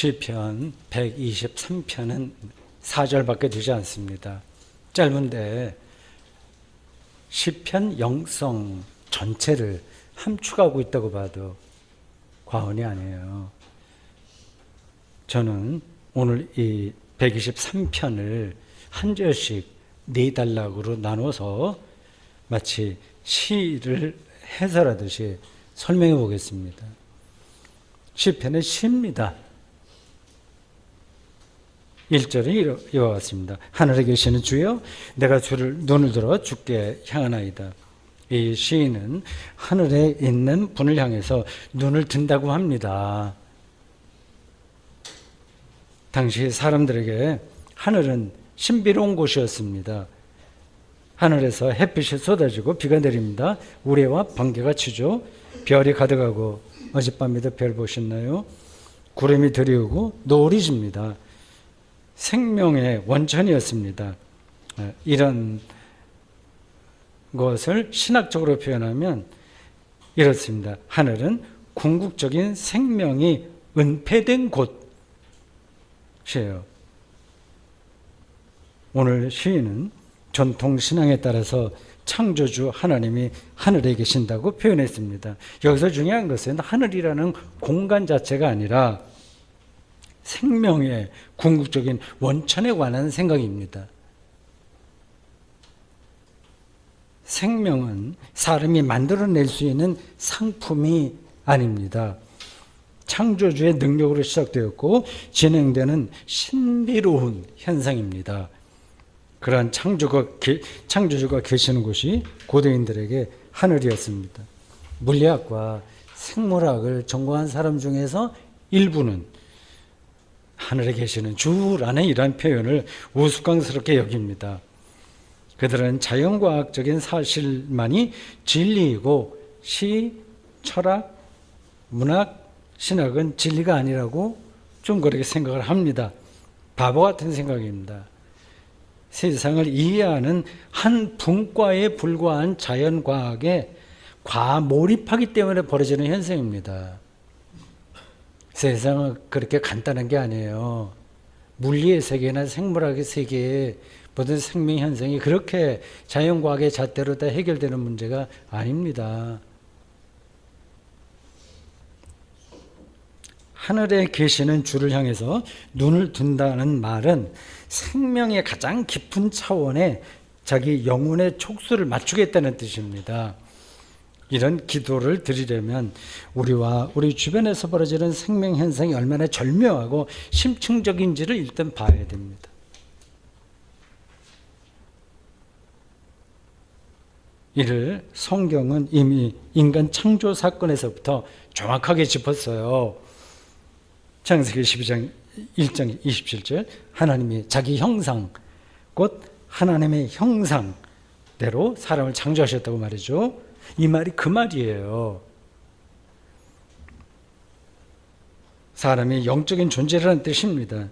시편 123편은 4절밖에 되지 않습니다. 짧은데 시편 영성 전체를 함축하고 있다고 봐도 과언이 아니에요. 저는 오늘 이 123편을 한 절씩 4단락으로 나눠서 마치 시를 해설하듯이 설명해 보겠습니다. 시편의 시입니다. 1절이 이와 같습니다. 하늘에 계시는 주여, 내가 주를 눈을 들어 주께 향하나이다. 이 시인은 하늘에 있는 분을 향해서 눈을 든다고 합니다. 당시 사람들에게 하늘은 신비로운 곳이었습니다. 하늘에서 햇빛이 쏟아지고 비가 내립니다. 우레와 번개가 치죠. 별이 가득하고, 어젯밤에도 별 보셨나요? 구름이 들이오고 노을이 집니다. 생명의 원천이었습니다. 이런 것을 신학적으로 표현하면 이렇습니다. 하늘은 궁극적인 생명이 은폐된 곳이에요. 오늘 시인은 전통 신앙에 따라서 창조주 하나님이 하늘에 계신다고 표현했습니다. 여기서 중요한 것은 하늘이라는 공간 자체가 아니라 생명의 궁극적인 원천에 관한 생각입니다. 생명은 사람이 만들어낼 수 있는 상품이 아닙니다. 창조주의 능력으로 시작되었고 진행되는 신비로운 현상입니다. 그러한 창조주가 계시는 곳이 고대인들에게 하늘이었습니다. 물리학과 생물학을 전공한 사람 중에서 일부는 하늘에 계시는 주라는 이러한 표현을 우스꽝스럽게 여깁니다. 그들은 자연과학적인 사실만이 진리이고 시, 철학, 문학, 신학은 진리가 아니라고 좀 그렇게 생각을 합니다. 바보 같은 생각입니다. 세상을 이해하는 한 분과에 불과한 자연과학에 과몰입하기 때문에 벌어지는 현상입니다. 세상은 그렇게 간단한 게 아니에요. 물리의 세계나 생물학의 세계에 모든 생명 현상이 그렇게 자연과학의 잣대로 다 해결되는 문제가 아닙니다. 하늘에 계시는 주를 향해서 눈을 든다는 말은 생명의 가장 깊은 차원에 자기 영혼의 촉수를 맞추겠다는 뜻입니다. 이런 기도를 드리려면 우리와 우리 주변에서 벌어지는 생명 현상이 얼마나 절묘하고 심층적인지를 일단 봐야 됩니다. 이를 성경은 이미 인간 창조 사건에서부터 정확하게 짚었어요. 창세기 12장 1장 27절 하나님이 자기 형상, 곧 하나님의 형상대로 사람을 창조하셨다고 말이죠. 이 말이 그 말이에요. 사람이 영적인 존재라는 뜻입니다.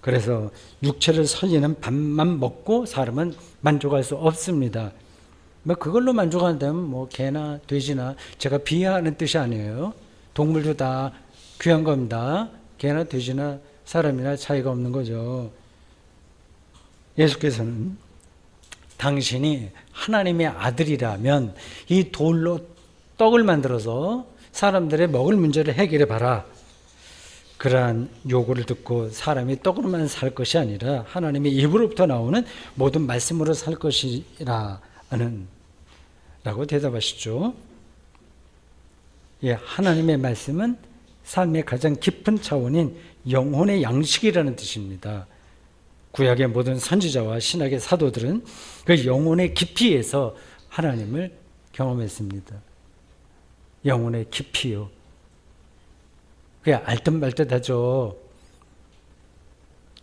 그래서 육체를 살리는 밥만 먹고 사람은 만족할 수 없습니다. 뭐 그걸로 만족한다면 뭐 개나 돼지나, 제가 비하하는 뜻이 아니에요. 동물도 다 귀한 겁니다. 개나 돼지나 사람이나 차이가 없는 거죠. 예수께서는 당신이 하나님의 아들이라면 이 돌로 떡을 만들어서 사람들의 먹을 문제를 해결해 봐라. 그러한 요구를 듣고 사람이 떡으로만 살 것이 아니라 하나님의 입으로부터 나오는 모든 말씀으로 살 것이라는 라고 대답하시죠. 예, 하나님의 말씀은 삶의 가장 깊은 차원인 영혼의 양식이라는 뜻입니다. 구약의 모든 선지자와 신학의 사도들은 그 영혼의 깊이에서 하나님을 경험했습니다. 영혼의 깊이요. 그게 알듯 말듯 하죠.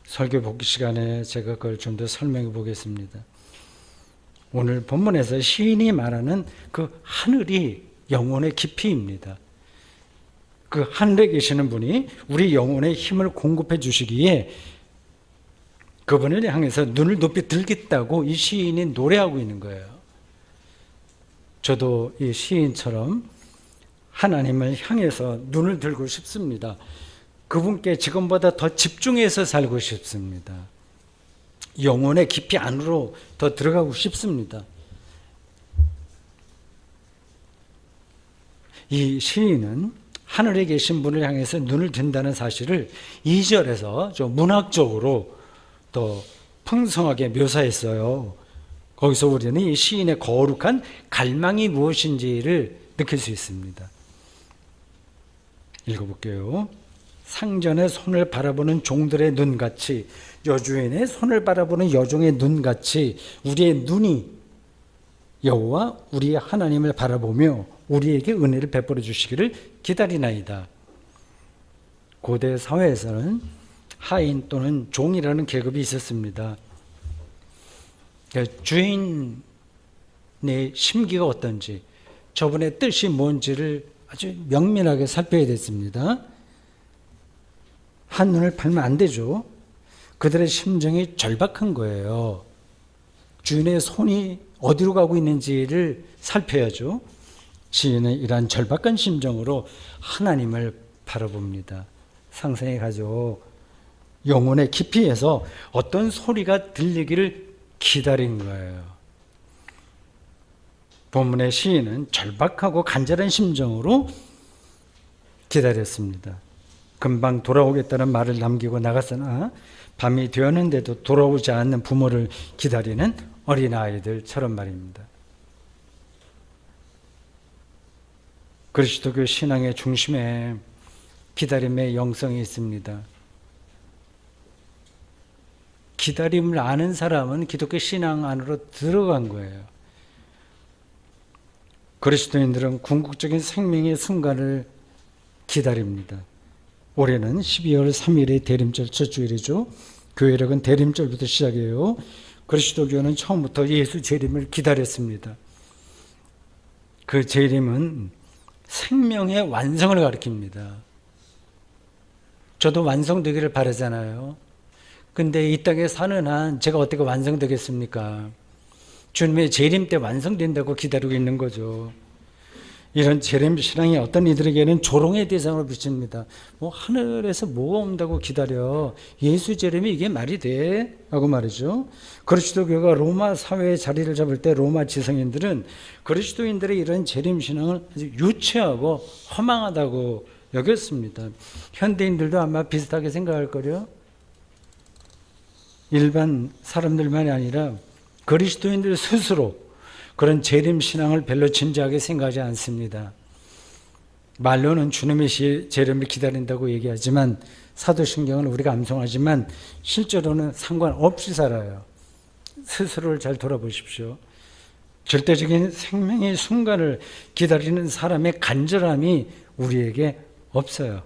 설교 복귀 시간에 제가 그걸 좀 더 설명해 보겠습니다. 오늘 본문에서 시인이 말하는 그 하늘이 영혼의 깊이입니다. 그 하늘에 계시는 분이 우리 영혼의 힘을 공급해 주시기에 그분을 향해서 눈을 높이 들겠다고 이 시인이 노래하고 있는 거예요. 저도 이 시인처럼 하나님을 향해서 눈을 들고 싶습니다. 그분께 지금보다 더 집중해서 살고 싶습니다. 영혼의 깊이 안으로 더 들어가고 싶습니다. 이 시인은 하늘에 계신 분을 향해서 눈을 든다는 사실을 2절에서 좀 문학적으로 더 풍성하게 묘사했어요. 거기서 우리는 이 시인의 거룩한 갈망이 무엇인지를 느낄 수 있습니다. 읽어볼게요. 상전의 손을 바라보는 종들의 눈같이, 여주인의 손을 바라보는 여종의 눈같이 우리의 눈이 여호와 우리의 하나님을 바라보며 우리에게 은혜를 베풀어 주시기를 기다리나이다. 고대 사회에서는 하인 또는 종이라는 계급이 있었습니다. 주인의 심기가 어떤지, 저분의 뜻이 뭔지를 아주 명밀하게 살펴야 됐습니다. 한눈을 팔면 안 되죠. 그들의 심정이 절박한 거예요. 주인의 손이 어디로 가고 있는지를 살펴야죠. 시인은 이러한 절박한 심정으로 하나님을 바라봅니다. 상상해 가지고 영혼의 깊이에서 어떤 소리가 들리기를 기다린 거예요. 본문의 시인은 절박하고 간절한 심정으로 기다렸습니다. 금방 돌아오겠다는 말을 남기고 나갔으나 밤이 되었는데도 돌아오지 않는 부모를 기다리는 어린아이들처럼 말입니다. 그리스도교 신앙의 중심에 기다림의 영성이 있습니다. 기다림을 아는 사람은 기독교 신앙 안으로 들어간 거예요. 그리스도인들은 궁극적인 생명의 순간을 기다립니다. 올해는 12월 3일의 대림절 첫 주일이죠. 교회력은 대림절부터 시작해요. 그리스도교는 처음부터 예수 재림을 기다렸습니다. 그 재림은 생명의 완성을 가리킵니다. 저도 완성되기를 바라잖아요. 근데 이 땅에 사는 한 제가 어떻게 완성되겠습니까? 주님의 재림 때 완성된다고 기다리고 있는 거죠. 이런 재림 신앙이 어떤 이들에게는 조롱의 대상으로 비칩니다. 하늘에서 뭐가 온다고 기다려. 예수 재림이 이게 말이 돼? 하고 말이죠. 그리스도교가 로마 사회의 자리를 잡을 때 로마 지성인들은 그리스도인들의 이런 재림 신앙을 아주 유치하고 허망하다고 여겼습니다. 현대인들도 아마 비슷하게 생각할 거요. 일반 사람들만이 아니라 그리스도인들 스스로 그런 재림 신앙을 별로 진지하게 생각하지 않습니다. 말로는 주님의 재림을 기다린다고 얘기하지만 사도신경을 우리가 암송하지만 실제로는 상관없이 살아요. 스스로를 잘 돌아보십시오. 절대적인 생명의 순간을 기다리는 사람의 간절함이 우리에게 없어요.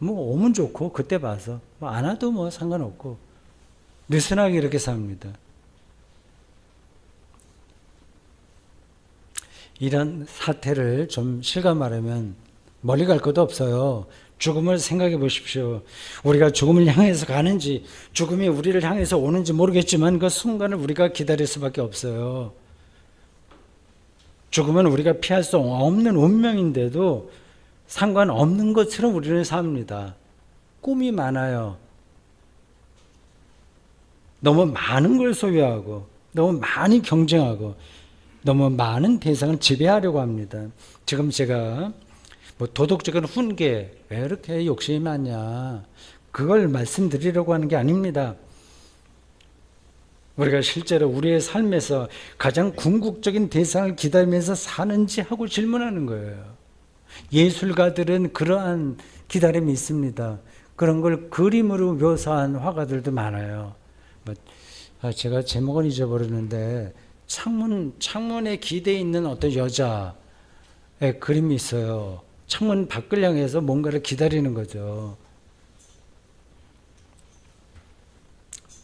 오면 좋고 그때 봐서 안 와도 상관없고 느슨하게 이렇게 삽니다. 이런 사태를 좀 실감하려면 멀리 갈 것도 없어요. 죽음을 생각해 보십시오. 우리가 죽음을 향해서 가는지 죽음이 우리를 향해서 오는지 모르겠지만 그 순간을 우리가 기다릴 수밖에 없어요. 죽음은 우리가 피할 수 없는 운명인데도 상관없는 것처럼 우리는 삽니다. 꿈이 많아요. 너무 많은 걸 소유하고 너무 많이 경쟁하고 너무 많은 대상을 지배하려고 합니다. 지금 제가 도덕적인 훈계, 왜 이렇게 욕심이 많냐, 그걸 말씀드리려고 하는 게 아닙니다. 우리가 실제로 우리의 삶에서 가장 궁극적인 대상을 기다리면서 사는지 하고 질문하는 거예요. 예술가들은 그러한 기다림이 있습니다. 그런 걸 그림으로 묘사한 화가들도 많아요. 제가 제목은 잊어버렸는데 창문에 기대어 있는 어떤 여자의 그림이 있어요. 창문 밖을 향해서 뭔가를 기다리는 거죠.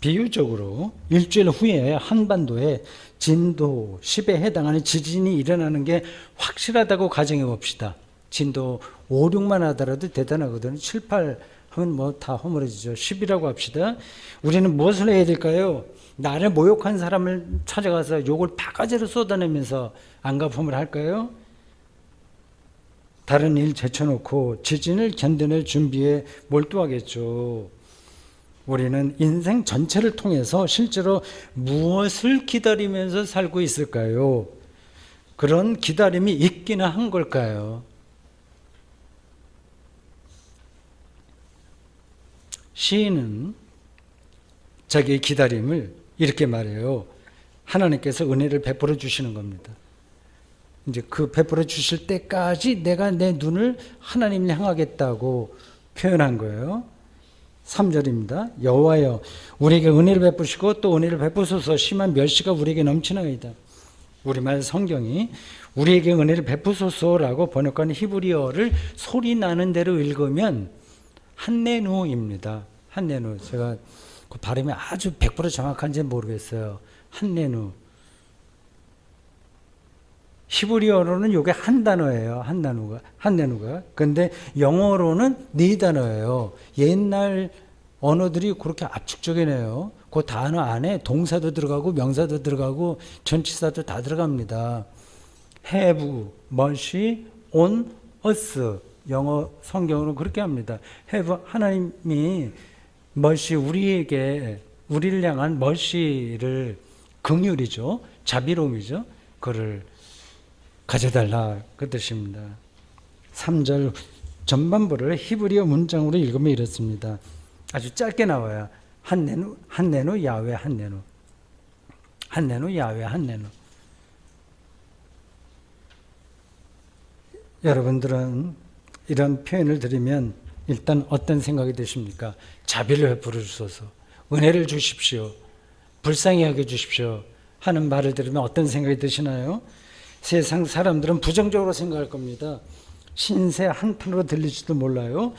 비유적으로 일주일 후에 한반도에 진도 10에 해당하는 지진이 일어나는 게 확실하다고 가정해 봅시다. 진도 5, 6만 하더라도 대단하거든요. 7, 8 하면 다 허물어지죠. 10이라고 합시다. 우리는 무엇을 해야 될까요? 나를 모욕한 사람을 찾아가서 욕을 바가지로 쏟아내면서 안가품을 할까요? 다른 일 제쳐놓고 지진을 견뎌낼 준비에 몰두하겠죠. 우리는 인생 전체를 통해서 실제로 무엇을 기다리면서 살고 있을까요? 그런 기다림이 있기는 한 걸까요? 시인은 자기의 기다림을 이렇게 말해요. 하나님께서 은혜를 베풀어 주시는 겁니다. 이제 그 베풀어 주실 때까지 내가 내 눈을 하나님을 향하겠다고 표현한 거예요. 3절입니다. 여호와여 우리에게 은혜를 베푸시고 또 은혜를 베푸소서. 심한 멸시가 우리에게 넘치나이다. 우리말 성경이 우리에게 은혜를 베푸소서라고 번역한 히브리어를 소리 나는 대로 읽으면 한네누입니다. 한네누. 제가 그 발음이 아주 100% 정확한지 모르겠어요. 한네누. 히브리어로는 이게 한 단어예요. 한네누가. 근데 영어로는 네 단어예요. 옛날 언어들이 그렇게 압축적이네요. 그 단어 안에 동사도 들어가고 명사도 들어가고 전치사도 다 들어갑니다. have, mercy on us. 영어 성경으로 그렇게 합니다. have, 하나님이 mercy, 우리를 향한 mercy를 긍휼이죠. 자비로움이죠. 그를 가져달라 그 뜻입니다. 3절 전반부를 히브리어 문장으로 읽으면 이렇습니다. 아주 짧게 나와요. 한네누 야훼 한네누. 한네누 야훼 한네누. 여러분들은 이런 표현을 들으면 일단 어떤 생각이 드십니까? 자비를 베풀어 주소서, 은혜를 주십시오, 불쌍히 여겨 주십시오 하는 말을 들으면 어떤 생각이 드시나요? 세상 사람들은 부정적으로 생각할 겁니다. 신세 한탄으로 들릴지도 몰라요.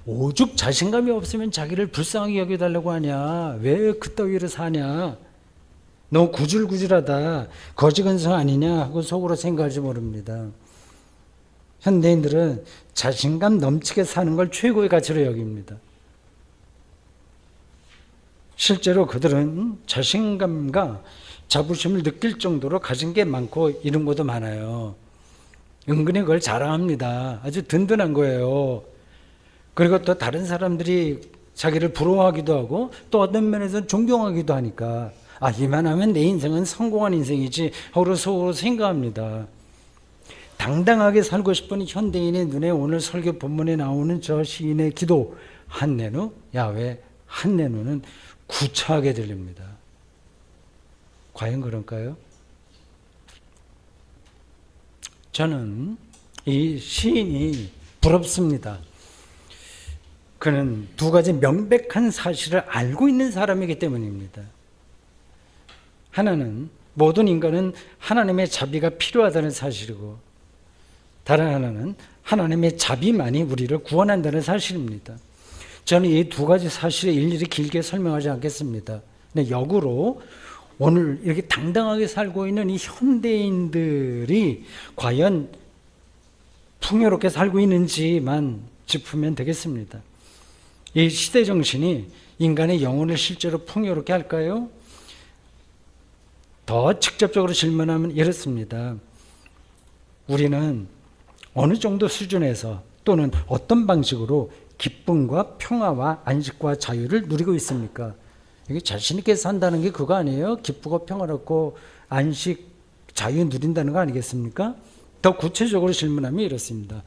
오죽 자신감이 없으면 자기를 불쌍하게 여겨달라고 하냐, 왜 그따위로 사냐, 너 구질구질하다, 거지건성 아니냐 하고 속으로 생각할지 모릅니다. 현대인들은 자신감 넘치게 사는 걸 최고의 가치로 여깁니다. 실제로 그들은 자신감과 자부심을 느낄 정도로 가진 게 많고 이런 것도 많아요. 은근히 그걸 자랑합니다. 아주 든든한 거예요. 그리고 또 다른 사람들이 자기를 부러워하기도 하고 또 어떤 면에서는 존경하기도 하니까 이만하면 내 인생은 성공한 인생이지 하고 속으로 생각합니다. 당당하게 살고 싶은 현대인의 눈에 오늘 설교 본문에 나오는 저 시인의 기도 한네누 야훼 한네누는 구차하게 들립니다. 과연 그럴까요? 저는 이 시인이 부럽습니다. 그는 두 가지 명백한 사실을 알고 있는 사람이기 때문입니다. 하나는 모든 인간은 하나님의 자비가 필요하다는 사실이고, 다른 하나는 하나님의 자비만이 우리를 구원한다는 사실입니다. 저는 이 두 가지 사실을 일일이 길게 설명하지 않겠습니다. 근데 역으로 오늘 이렇게 당당하게 살고 있는 이 현대인들이 과연 풍요롭게 살고 있는지만 짚으면 되겠습니다. 이 시대 정신이 인간의 영혼을 실제로 풍요롭게 할까요? 더 직접적으로 질문하면 이렇습니다. 우리는 어느 정도 수준에서 또는 어떤 방식으로 기쁨과 평화와 안식과 자유를 누리고 있습니까? 이게 자신 있게 산다는 게 그거 아니에요? 기쁘고 평화롭고 안식, 자유 누린다는 거 아니겠습니까? 더 구체적으로 질문하면 이렇습니다.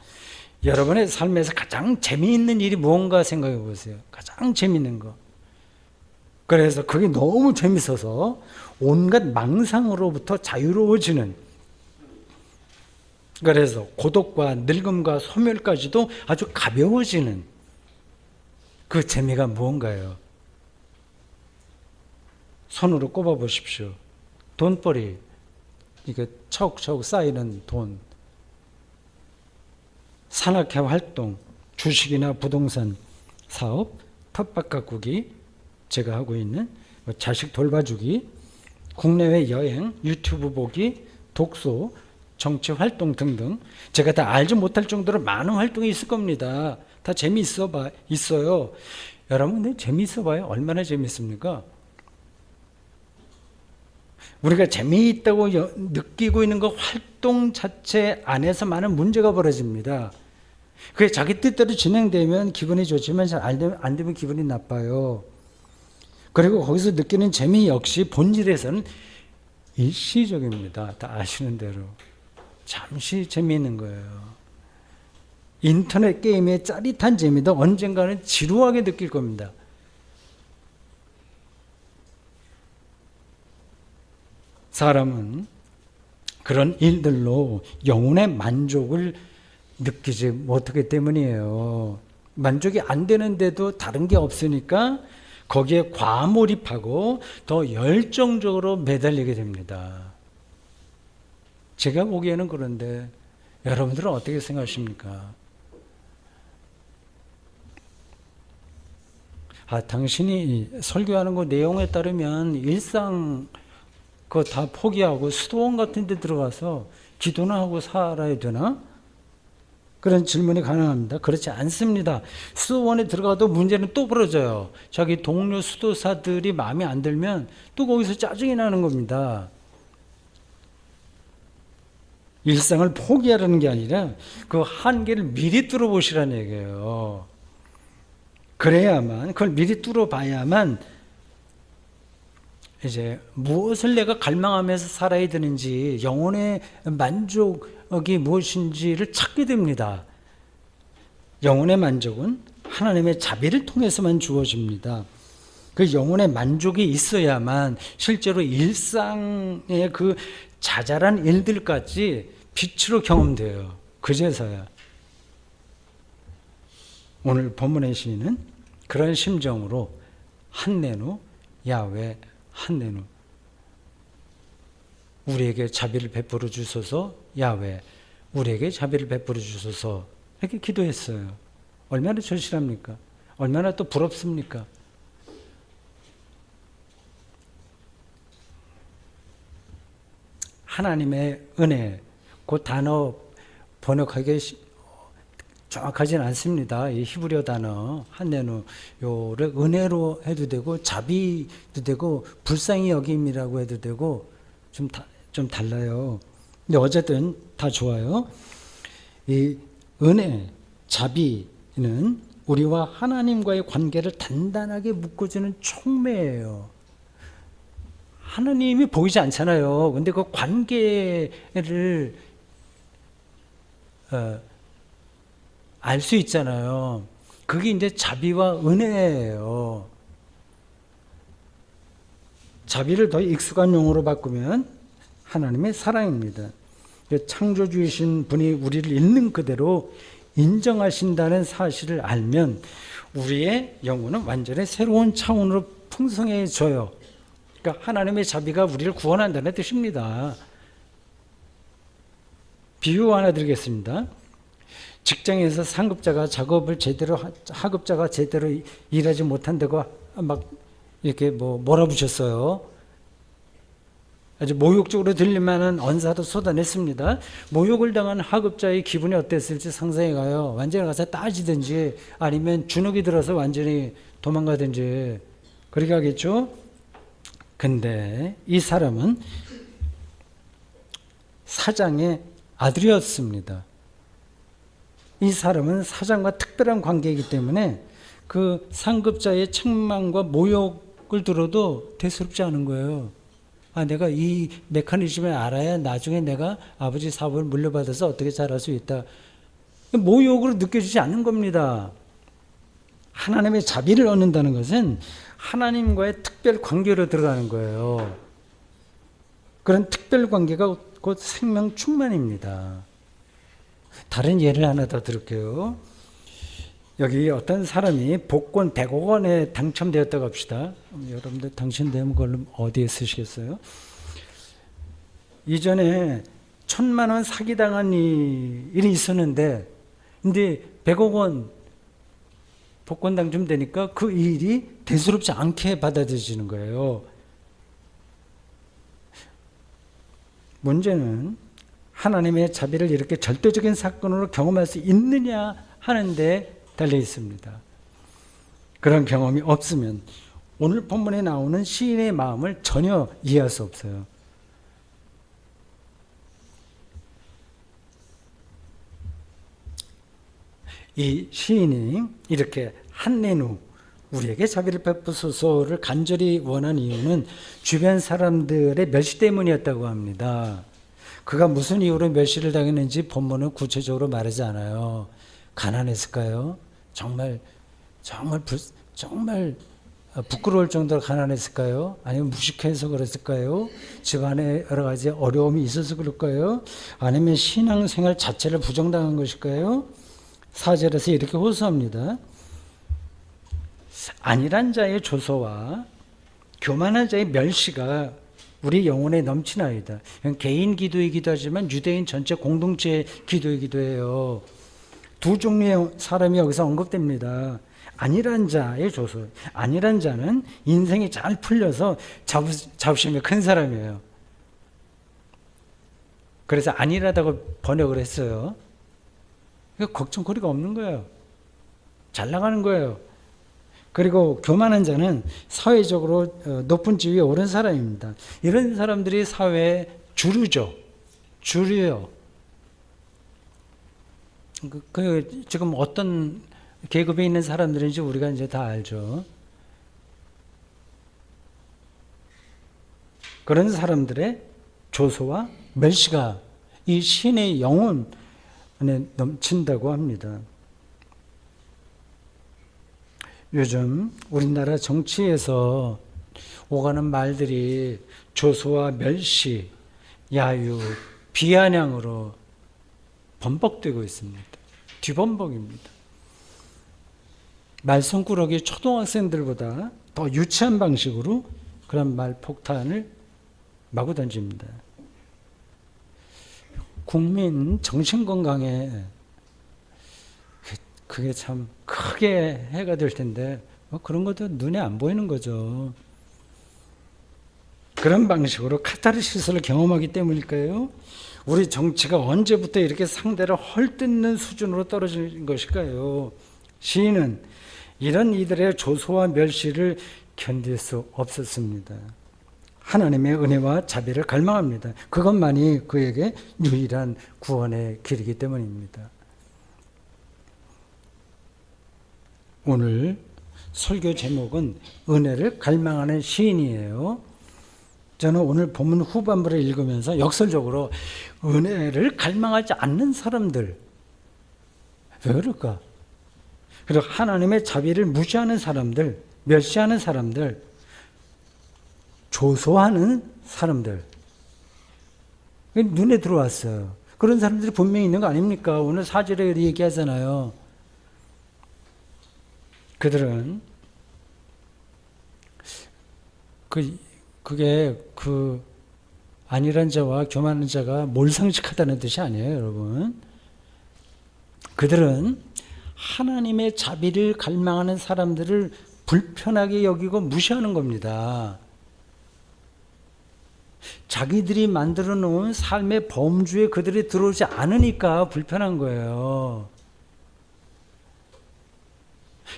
여러분의 삶에서 가장 재미있는 일이 무언가 생각해 보세요. 가장 재미있는 거. 그래서 그게 너무 재밌어서 온갖 망상으로부터 자유로워지는, 그래서 고독과 늙음과 소멸까지도 아주 가벼워지는 그 재미가 무언가요? 손으로 꼽아 보십시오. 돈벌이, 이게 차곡차곡 쌓이는 돈, 산악회 활동, 주식이나 부동산 사업, 텃밭 가꾸기, 제가 하고 있는 자식 돌봐주기, 국내외 여행, 유튜브 보기, 독서, 정치 활동 등등, 제가 다 알지 못할 정도로 많은 활동이 있을 겁니다. 다 있어요. 여러분, 근데 재미있어 봐요. 얼마나 재미있습니까? 우리가 재미있다고 느끼고 있는 그 활동 자체 안에서 많은 문제가 벌어집니다. 그게 자기 뜻대로 진행되면 기분이 좋지만 잘 안 되면 기분이 나빠요. 그리고 거기서 느끼는 재미 역시 본질에서는 일시적입니다. 다 아시는 대로. 잠시 재미있는 거예요. 인터넷 게임의 짜릿한 재미도 언젠가는 지루하게 느낄 겁니다. 사람은 그런 일들로 영혼의 만족을 느끼지 못하기 때문이에요. 만족이 안 되는데도 다른 게 없으니까 거기에 과몰입하고 더 열정적으로 매달리게 됩니다. 제가 보기에는 그런데 여러분들은 어떻게 생각하십니까? 당신이 설교하는 거 내용에 따르면 일상 그거 다 포기하고 수도원 같은 데 들어가서 기도나 하고 살아야 되나? 그런 질문이 가능합니다. 그렇지 않습니다. 수도원에 들어가도 문제는 또 벌어져요. 자기 동료 수도사들이 마음에 안 들면 또 거기서 짜증이 나는 겁니다. 일상을 포기하라는 게 아니라 그 한계를 미리 뚫어보시라는 얘기예요. 그래야만, 그걸 미리 뚫어봐야만 이제 무엇을 내가 갈망하면서 살아야 되는지, 영혼의 만족이 무엇인지를 찾게 됩니다. 영혼의 만족은 하나님의 자비를 통해서만 주어집니다. 그 영혼의 만족이 있어야만 실제로 일상의 그 자잘한 일들까지 빛으로 경험돼요. 그제서야. 오늘 본문의 시인은 그런 심정으로 한내누 야훼 한내누, 우리에게 자비를 베풀어 주소서, 야훼 우리에게 자비를 베풀어 주소서, 이렇게 기도했어요. 얼마나 절실합니까? 얼마나 또 부럽습니까? 하나님의 은혜, 그 단어 번역하기 정확하지는 않습니다. 이 히브리어 단어 한내누요를 은혜로 해도 되고 자비도 되고 불쌍히 여김이라고 해도 되고 좀 달라요. 근데 어쨌든 다 좋아요. 이 은혜, 자비는 우리와 하나님과의 관계를 단단하게 묶어주는 촉매예요. 하나님이 보이지 않잖아요. 근데 그 관계를 알 수 있잖아요. 그게 이제 자비와 은혜예요. 자비를 더 익숙한 용어로 바꾸면 하나님의 사랑입니다. 창조주이신 분이 우리를 있는 그대로 인정하신다는 사실을 알면 우리의 영혼은 완전히 새로운 차원으로 풍성해져요. 그러니까 하나님의 자비가 우리를 구원한다는 뜻입니다. 비유 하나 드리겠습니다. 직장에서 상급자가 작업을 제대로 하급자가 제대로 일하지 못한다고 막 이렇게 몰아붙였어요. 아주 모욕적으로 들릴 만한 언사도 쏟아냈습니다. 모욕을 당한 하급자의 기분이 어땠을지 상상해 가요. 완전히 가서 따지든지 아니면 주눅이 들어서 완전히 도망가든지 그렇게 하겠죠. 근데 이 사람은 사장의 아들이었습니다. 이 사람은 사장과 특별한 관계이기 때문에 그 상급자의 책망과 모욕을 들어도 대수롭지 않은 거예요. 내가 이 메커니즘을 알아야 나중에 내가 아버지 사업을 물려받아서 어떻게 잘할 수 있다. 모욕으로 느껴지지 않는 겁니다. 하나님의 자비를 얻는다는 것은 하나님과의 특별 관계로 들어가는 거예요. 그런 특별 관계가 곧 생명 충만입니다. 다른 예를 하나 더 들을게요. 여기 어떤 사람이 복권 100억 원에 당첨되었다고 합시다. 여러분들 당첨되면 그걸 어디에 쓰시겠어요? 이전에 1,000만 원 사기당한 일이 있었는데 근데 100억 원 복권 당첨되니까 그 일이 대수롭지 않게 받아들여지는 거예요. 문제는 하나님의 자비를 이렇게 절대적인 사건으로 경험할 수 있느냐 하는데 달려 있습니다. 그런 경험이 없으면 오늘 본문에 나오는 시인의 마음을 전혀 이해할 수 없어요. 이 시인이 이렇게 한내누 우리에게 자비를 베푸소서를 간절히 원한 이유는 주변 사람들의 멸시 때문이었다고 합니다. 그가 무슨 이유로 멸시를 당했는지 본문은 구체적으로 말하지 않아요. 가난했을까요? 정말 부끄러울 정도로 가난했을까요? 아니면 무식해서 그랬을까요? 집안에 여러 가지 어려움이 있어서 그럴까요? 아니면 신앙생활 자체를 부정당한 것일까요? 4절에서 이렇게 호소합니다. 안일한 자의 조소와 교만한 자의 멸시가 우리 영혼에 넘치나이다. 개인 기도이기도 하지만 유대인 전체 공동체의 기도이기도 해요. 두 종류의 사람이 여기서 언급됩니다. 안일한 자의 조소. 안일한 자는 인생이 잘 풀려서 자부심이 큰 사람이에요. 그래서 안일하다고 번역을 했어요. 걱정거리가 없는 거예요. 잘 나가는 거예요. 그리고 교만한 자는 사회적으로 높은 지위에 오른 사람입니다. 이런 사람들이 사회의 주류죠. 주류요. 지금 어떤 계급에 있는 사람들인지 우리가 이제 다 알죠. 그런 사람들의 조소와 멸시가 이 신의 영혼에 넘친다고 합니다. 요즘 우리나라 정치에서 오가는 말들이 조소와 멸시, 야유, 비아냥으로 번복되고 있습니다. 뒤번복입니다. 말썽꾸러기 초등학생들보다 더 유치한 방식으로 그런 말 폭탄을 마구 던집니다. 국민 정신건강에 그게 참 크게 해가 될 텐데 그런 것도 눈에 안 보이는 거죠. 그런 방식으로 카타르시스를 경험하기 때문일까요? 우리 정치가 언제부터 이렇게 상대를 헐뜯는 수준으로 떨어진 것일까요? 시인은 이런 이들의 조소와 멸시를 견딜 수 없었습니다. 하나님의 은혜와 자비를 갈망합니다. 그것만이 그에게 유일한 구원의 길이기 때문입니다. 오늘 설교 제목은 은혜를 갈망하는 시인이에요. 저는 오늘 본문 후반부를 읽으면서 역설적으로 은혜를 갈망하지 않는 사람들, 왜 그럴까? 그리고 하나님의 자비를 무시하는 사람들, 멸시하는 사람들, 조소하는 사람들, 눈에 들어왔어요. 그런 사람들이 분명히 있는 거 아닙니까? 오늘 4절에 얘기하잖아요. 그들은 그게 안일한 자와 교만한 자가 몰상식하다는 뜻이 아니에요, 여러분. 그들은 하나님의 자비를 갈망하는 사람들을 불편하게 여기고 무시하는 겁니다. 자기들이 만들어 놓은 삶의 범주에 그들이 들어오지 않으니까 불편한 거예요.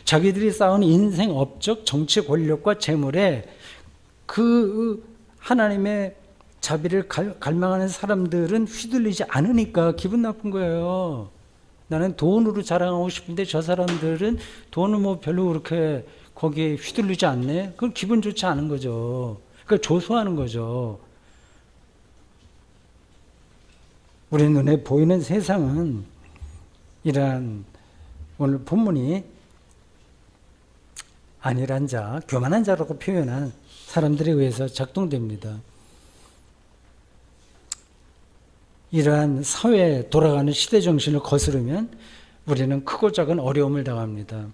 자기들이 쌓은 인생 업적, 정치 권력과 재물에 그 하나님의 자비를 갈망하는 사람들은 휘둘리지 않으니까 기분 나쁜 거예요. 나는 돈으로 자랑하고 싶은데 저 사람들은 돈을 뭐 별로 그렇게 거기에 휘둘리지 않네? 그건 기분 좋지 않은 거죠. 그러니까 조소하는 거죠. 우리 눈에 보이는 세상은 이러한 오늘 본문이 안일한 자, 교만한 자라고 표현한 사람들에 의해서 작동됩니다. 이러한 사회에 돌아가는 시대 정신을 거스르면 우리는 크고 작은 어려움을 당합니다.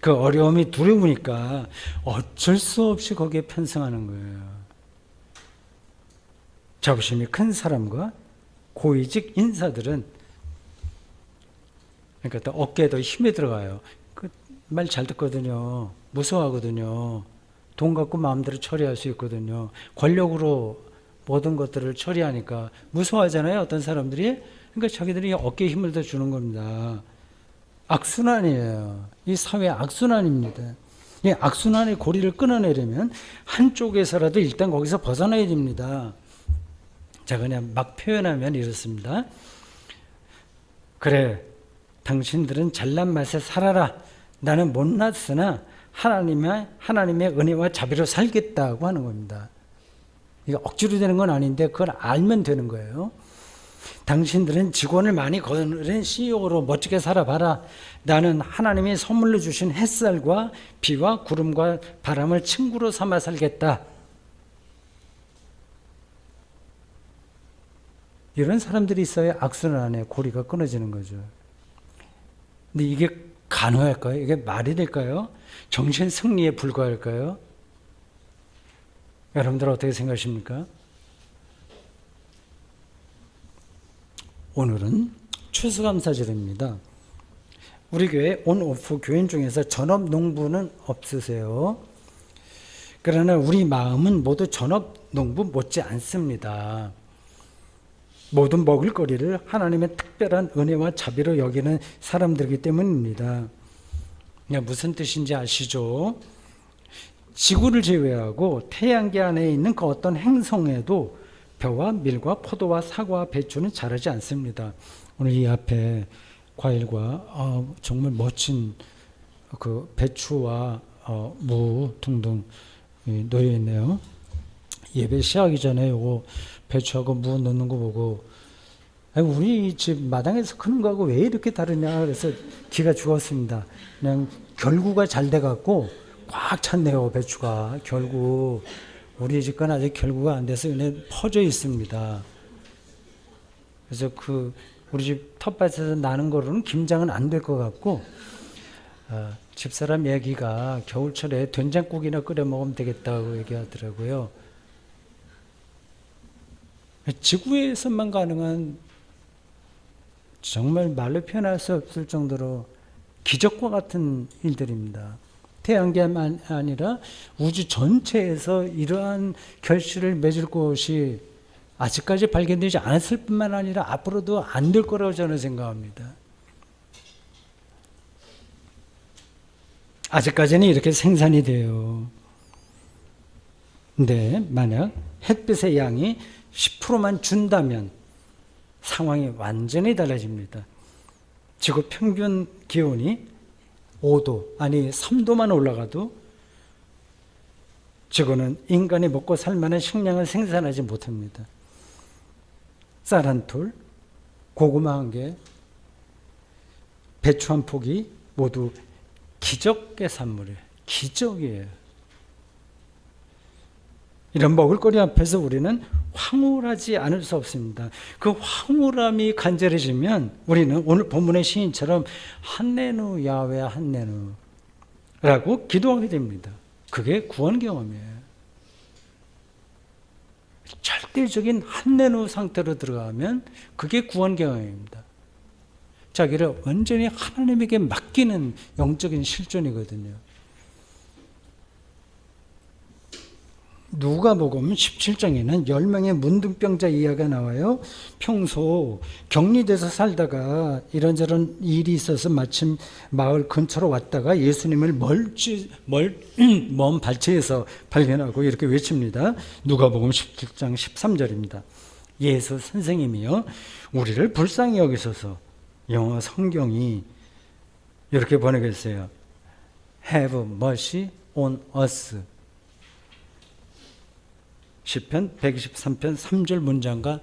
그 어려움이 두려우니까 어쩔 수 없이 거기에 편승하는 거예요. 자부심이 큰 사람과 고위직 인사들은 그러니까 또 어깨에 더 힘이 들어가요. 말 잘 듣거든요. 무서워하거든요. 돈 갖고 마음대로 처리할 수 있거든요. 권력으로 모든 것들을 처리하니까 무서워하잖아요. 어떤 사람들이. 그러니까 자기들이 어깨에 힘을 더 주는 겁니다. 악순환이에요. 이 사회 악순환입니다. 이 악순환의 고리를 끊어내려면 한쪽에서라도 일단 거기서 벗어나야 됩니다. 자, 그냥 막 표현하면 이렇습니다. 그래, 당신들은 잘난 맛에 살아라. 나는 못났으나 하나님의 은혜와 자비로 살겠다고 하는 겁니다. 이게 억지로 되는 건 아닌데 그걸 알면 되는 거예요. 당신들은 직원을 많이 거느린 CEO로 멋지게 살아봐라. 나는 하나님이 선물로 주신 햇살과 비와 구름과 바람을 친구로 삼아 살겠다. 이런 사람들이 있어야 악순환 안에 고리가 끊어지는 거죠. 근데 이게 가능할까요? 이게 말이 될까요? 정신 승리에 불과할까요? 여러분들 어떻게 생각하십니까? 오늘은 추수감사절입니다. 우리 교회 온오프 교인 중에서 전업농부는 없으세요. 그러나 우리 마음은 모두 전업농부 못지 않습니다. 모든 먹을거리를 하나님의 특별한 은혜와 자비로 여기는 사람들이기 때문입니다. 무슨 뜻인지 아시죠? 지구를 제외하고 태양계 안에 있는 그 어떤 행성에도 벼와 밀과 포도와 사과와 배추는 자라지 않습니다. 오늘 이 앞에 과일과 정말 멋진 그 배추와 무 등등 놓여 있네요. 예배 시작하기 전에 요거 배추하고 무 넣는 거 보고 우리 집 마당에서 크는 거하고 왜 이렇게 다르냐 그래서 기가 죽었습니다. 그냥 결구가 잘 돼갖고 꽉 찼네요. 배추가 결국 우리 집 건 아직 결구가 안 돼서 그냥 퍼져 있습니다. 그래서 그 우리 집 텃밭에서 나는 거로는 김장은 안 될 것 같고 집사람 얘기가 겨울철에 된장국이나 끓여 먹으면 되겠다고 얘기하더라고요. 지구에서만 가능한 정말 말로 표현할 수 없을 정도로 기적과 같은 일들입니다. 태양계만 아니라 우주 전체에서 이러한 결실을 맺을 곳이 아직까지 발견되지 않았을 뿐만 아니라 앞으로도 안 될 거라고 저는 생각합니다. 아직까지는 이렇게 생산이 돼요. 근데 만약 햇빛의 양이 10%만 준다면 상황이 완전히 달라집니다. 지구 평균 기온이 5도, 아니 3도만 올라가도 지구는 인간이 먹고 살 만한 식량을 생산하지 못합니다. 쌀 한 톨, 고구마 한 개, 배추 한 포기 모두 기적의 산물이에요. 기적이에요. 이런 먹을거리 앞에서 우리는 황홀하지 않을 수 없습니다. 그 황홀함이 간절해지면 우리는 오늘 본문의 시인처럼 한내누 야훼 한내누 라고 기도하게 됩니다. 그게 구원 경험이에요. 절대적인 한내누 상태로 들어가면 그게 구원 경험입니다. 자기를 완전히 하나님에게 맡기는 영적인 실존이거든요. 누가복음 17장에는 10명의 문둥병자 이야기가 나와요. 평소 격리돼서 살다가 이런저런 일이 있어서 마침 마을 근처로 왔다가 예수님을 먼 발치에서 발견하고 이렇게 외칩니다. 누가복음 17장 13절입니다. 예수 선생님이요 우리를 불쌍히 여기소서. 영어 성경이 이렇게 번역했어요. Have mercy on us. 시편 123편 3절 문장과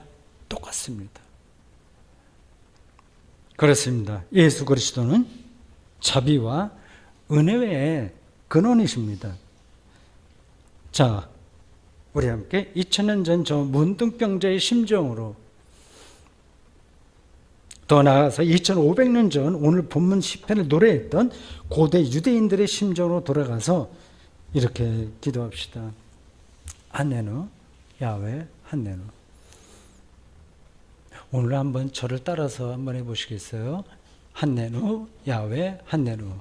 똑같습니다. 그렇습니다. 예수 그리스도는 자비와 은혜의 근원이십니다. 자, 우리 함께 2000년 전 저 문둥병자의 심정으로 더 나아가서 2500년 전 오늘 본문 시편을 노래했던 고대 유대인들의 심정으로 돌아가서 이렇게 기도합시다. 한내누 야훼 한내누. 오늘 한번 저를 따라서 한번 해보시겠어요? 한내누 야훼 한내누.